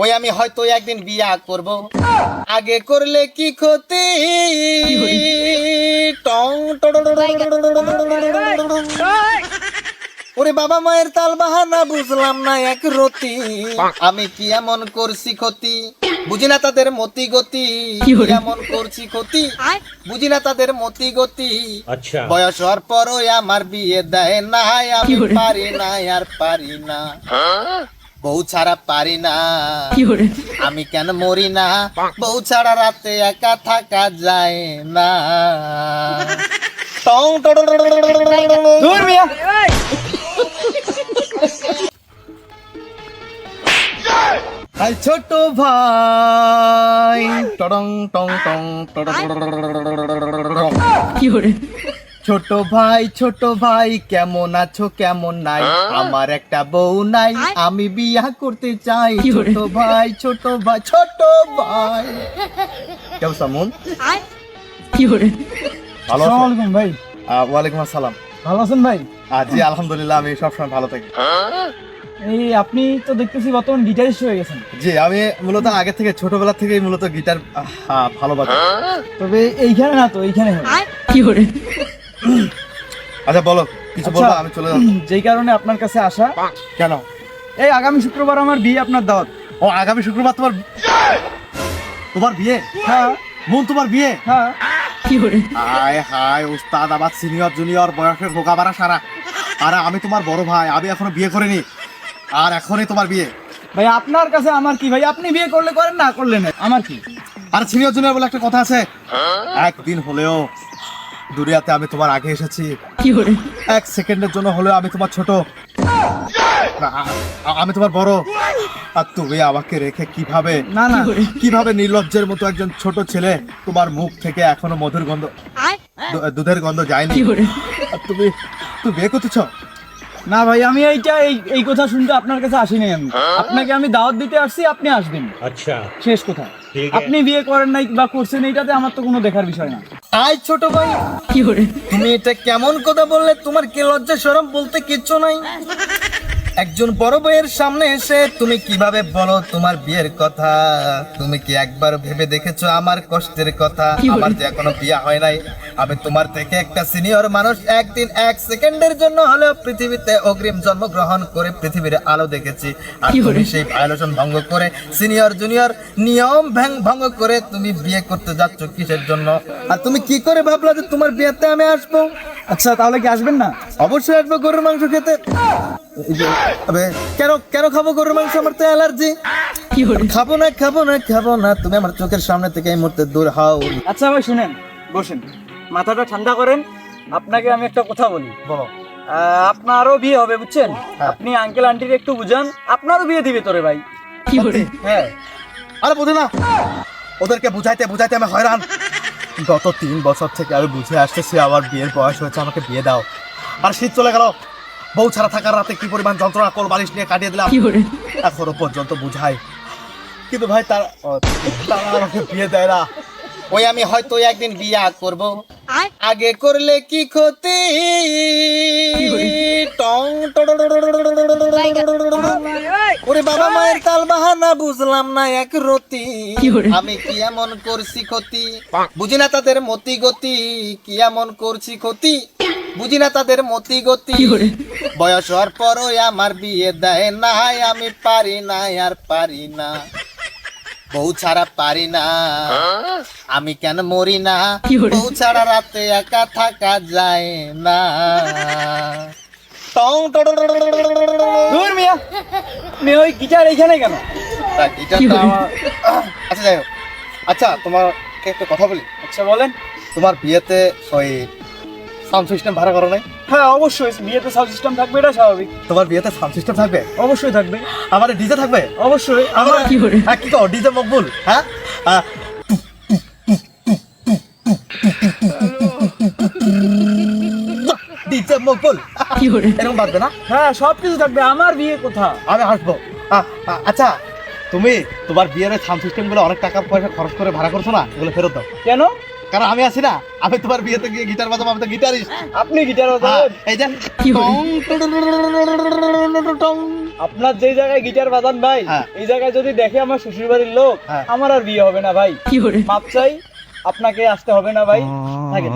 ওই আমি হয়তো একদিন বিয়া করব, আগে করলে কি ক্ষতি। টং ওরে বাবা মায়ের তাল বাহানা বুঝলাম না এক রতি, আমি কি এমন করছি ক্ষতি, বুঝি না তাদের মতি গতি, কি এমন করছি ক্ষতি, বুঝি না তাদের মতি গতি। বয়স হওয়ার পরও আমার বিয়ে দেয় না, আমি পারি না আর পারি না, বউ ছাড়া পারি না, আমি কেন মরি না, বউ ছাড়া রাতে একা থাকা যায় না। টং দূর মিয়া। হাই ছোট ভাই, টং টং টং ছোট ভাই কেমন আছো কেমন নাই, আমার একটা বউ নাই, আমি বিয়া করতে চাই। ছোট ভাই কেউ সামুন ভালো আছো? আসসালামু আলাইকুম ভাই। ওয়ালাইকুম আসসালাম। ভালো আছেন ভাই? জি আলহামদুলিল্লাহ, আমি সবসময় ভালো থাকি। এই আপনি তো দেখতেছি বর্তমান গিটারিস্ট হয়ে গেছেন। জি আমি মূলত আগে থেকে ছোটবেলা থেকেই মূলত গিটার ভালো বাজাই। তবে এইখানে না, তো এইখানে হবে। আচ্ছা বলো, কিছু বলবো? আমি চলে যাবো। যেই কারণে আপনার কাছে আসা। কেন? এই আগামী শুক্রবার আমার বিয়ে, আপনার দাওয়াত। ও আগামী শুক্রবার তোমার বিয়ে? হ্যাঁ বোন তোমার বিয়ে? হ্যাঁ। হায় হায় উস্তাদ, আবার সিনিয়র জুনিয়র বয়সের ভোগাবারা সারা। আরে আমি তোমার বড় ভাই, আমি এখনো বিয়ে করিনি, আর এখনই তোমার বিয়ে। ভাই আপনার কাছে আমার কি ভাই, আপনি বিয়ে করলে করেন, না করলে না, আমার কি? আর সিনিয়র জুনিয়র বলে একটা কথা আছে, একদিন হলেও দুনিয়াতে আমি তোমার আগে এসেছি, এক সেকেন্ডের জন্য হলেও আমি তোমার ছোট, আমি তোমার বড়, আর তুমি আমাকে রেখে কিভাবে নির্লজ্জের মতো একজন ছোট ছেলে, তোমার মুখ থেকে এখনো মধুর গন্ধ, দুধের গন্ধ যায়নি, আর তুমি বিয়ে করতেছ? না ভাই, আমি এই কথা শুনতে আপনার কাছে আসি নাই। আমি আপনাকে আমি দাওয়াত দিতে আসছি, আপনি আসবেন। আচ্ছা, শেষ কথা। আপনি বিয়ে করেন নাই বা করছেন, এইটাতে আমার তো কোনো দেখার বিষয় না। আই ছোট ভাই, তুমি এটা কেমন কথা বললে? তোমার কি লজ্জা শরম বলতে কিচ্ছু নাই? একজন বড় ভাইয়ের সামনে এসে তুমি কিভাবে বলো তোমার বিয়ের কথা? তুমি কি একবার ভেবে দেখেছো আমার কষ্টের কথা? আমার যে এখনো বিয়ে হয় নাই, আমি তোমার থেকে একটা সিনিয়র মানুষ, একদিন এক সেকেন্ডের জন্য হলেও পৃথিবীতে অগ্রিম জন্মগ্রহণ করে পৃথিবীর আলো দেখেছি, আর তুমি সেই ভায়োলেশন ভঙ্গ করে, সিনিয়র জুনিয়র নিয়ম ভঙ্গ করে তুমি বিয়ে করতে যাচ্ছ কিসের জন্য? আর তুমি কি করে ভাবলা যে তোমার বিয়েতে আমি আসবো? আচ্ছা তাহলে কি আসবেন না? অবশ্যই আসবো, গরুর মাংস খেতে। কেন খাবো গরুর মাংস? আমার তো অ্যালার্জি। খাবো না, তুমি আমার চোখের সামনে থেকে এই মুহূর্তে দূর হও। আচ্ছা ভাই শুনেন, বসেন, মাথাটা ঠান্ডা করেন। আপনাকে আমি একটা কথা বলি। বলো। আপনারও বিয়ে হবে, বুঝছেন? আপনি আঙ্কেল আন্টির একটু বুঝান, আপনারও বিয়ে দিবে তোরে ভাই। হ্যাঁ, আরে বুঝে না, ওদেরকে বুঝাইতে আমি হয়রান। গত 3 বছর থেকে আমি বুঝে আসতেছি আমার বিয়ের বয়স হয়েছে, আমাকে বিয়ে দাও। আর শীত চলে গেল, বউ ছাড়া থাকার রাতে কি পরিমাণ যন্ত্রণা, কোল বালিশ নিয়ে কাটিয়ে দিলাম, এখনো পর্যন্ত বুঝাই, কিন্তু ভাই তারা আমাকে বিয়ে দেয় না। ওই আমি হয়তো একদিন বিয়া করব, আগে করলে কি ক্ষতি। টং ওরে বাবা মায়ের তাল বাহানা বুঝলাম না এক রতি, আমি কি এমন করছি ক্ষতি, বুঝি না তাদের মতি গতি, কি এমন করছি ক্ষতি, বুঝি না তাদের মতি গতি। বয়স হওয়ার পরও আমার বিয়ে দেয় না, আমি পারি না আর পারি না, বউ ছাড়া পারি না, আমি কেন মরি না, বউ ছাড়া রাতে একা থাকা যায় না। টং দূর মিয়া, আপনি ওই গিটার এইখানে কেন? আচ্ছা যাই হোক, আচ্ছা তোমাকে একটা কথা বলি। আচ্ছা বলেন। তোমার বিয়েতে ওই সাউন্ড সিস্টেম ভাড়া করো নাই? হ্যাঁ অবশ্যই, বিয়েতে সাউন্ড সিস্টেম থাকবে, এটা স্বাভাবিক। তোমার বিয়েতে সাউন্ড সিস্টেম থাকবে? অবশ্যই থাকবে। আমার ডিজে থাকবে? অবশ্যই। আমার কি কো ডিজে মকবুল? হ্যাঁ ডিজে মকবুল এরকম বাজবে না? হ্যাঁ সব কিছু থাকবে। আমার বিয়ে কোথা, আমি আসবো। আচ্ছা তুমি তোমার বিয়ের সাউন্ড সিস্টেম গুলো অনেক টাকা পয়সা খরচ করে ভাড়া করছো না, এগুলো ফেরত দাও। কেন? কারণ আমি আছি না, আমি তোমার বিয়েতে গিয়ে গিটার বাজাবো, আমি তো গিটারিস্ট। আপনি গিটার বাজাবেন? এই যে আপনার যে জায়গায় গিটার বাজান ভাই, হ্যাঁ। এই জায়গায় যদি দেখে আমার শ্বশুর বাড়ির লোক, হ্যাঁ। আমার আর বিয়ে হবে না ভাই। মাপ চাই, আপনাকে আসতে হবে না ভাই, থাকেন।